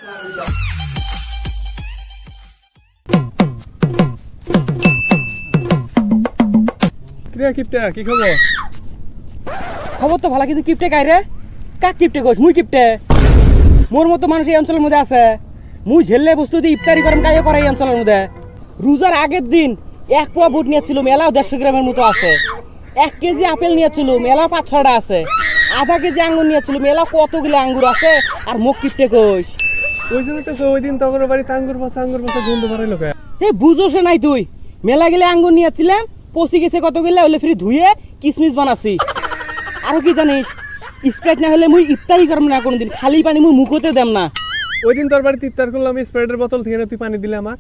কিপটে কি খবর? খবর তো ভালো, কিন্তু কিপটে কাই রে? কাক কিপটে কইস? মুই কিপটে? মোর মতো মানুষ এই অঞ্চলের মধ্যে আছে? মুই ঝেললে বস্তু দিয়ে ইফতারি করেন কাইও করে এই অঞ্চলের মধ্যে। রোজার আগের দিন 1 পোয়া বুট নিয়েছিল, মেলাও 150 গ্রামের মতো আছে। 1 কেজি আপেল নিয়েছিল, মেলা 5-6টা আছে। আধা কেজি আঙ্গুর নিয়েছিল, মেলা কতগুলো আঙ্গুর আছে। আর মুখ কিপটে কইস? ওই জন্য তো ওই দিন তগর বাড়িতে আঙ্গুর পচা গন্ধ বাড়াই লোক। এ বুঝোস নাই তুই? মেলা গেলে আঙ্গুর নিয়েছিলাম, পচি গেছে কতগুলো, ওলে ফিরে ধুয়ে কিসমিস বানাছি। আর কি জানিস, স্প্রাইট না হলে মুই ইফতারি করব না কোনদিন, খালি পানি মুই মুখতে দেম না। ওই দিন তোর বাড়িতে ইফতার করলাম, স্প্রাইটের বোতল থেকে তুই পানি দিলে আমাক।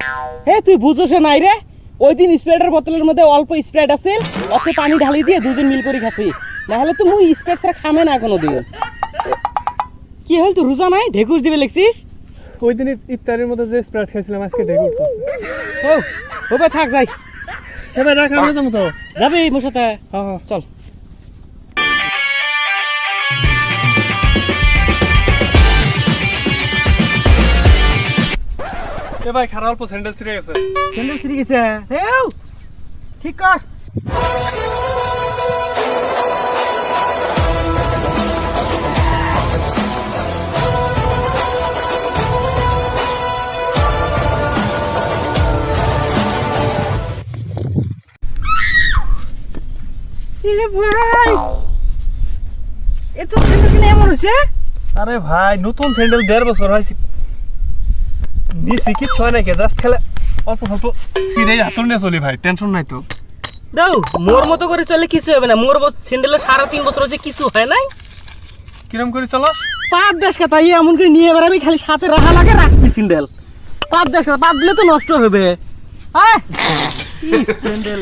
হে তুই বুঝোস নাই রে? ওই দিন স্প্রাইটের বোতলের মধ্যে অল্প স্প্রাইট আছে, ওতে পানি ঢালি দিয়ে দুজন মিল করে খাসি। না হলে তো মুই স্প্রাইট ছাড়া খামে না কোনোদিন। কি হল, তুই রোজা নাই ঢেকুস দিবে লেখছিস? ওই দিন ইফতারের মধ্যে যে স্প্রাইট খাইছিলাম আজকে ঢেকে উঠতেছে। ও ভাই থাক যাই। এবার রাখ, আমরা যাবো তো। যাবি মোর সাথে? হ্যাঁ চল। এ ভাই খারাপ, অল্প স্যান্ডেল ছিঁড়ে গেছে। স্যান্ডেল ছিঁড়ে গেছে? হেউ ঠিক কর। ভাই এত স্যান্ডেল কিনে এমন হয়েছে? আরে ভাই নতুন স্যান্ডেল 1.5 বছর হয়েছে, নিছি কিচ্ছু হয় নাকি, জাস্ট খেলে অল্প অল্প ছিঁড়ে হাতুর নিয়ে চলি ভাই, টেনশন নাই তো। দাও মোর মতো করে চলে কিছু হবে না, মোর স্যান্ডেল 3.5 বছর হচ্ছে, কিছু হয় নাই। কিরম করে চলো? 5-10 কথা এমন করে নিয়ে বেড়াবি, খালি সাথে রাখা লাগে, রাখবি স্যান্ডেল। 5-10 কথা, 5 দিলে তো নষ্ট হবে। হ্যাঁ স্যান্ডেল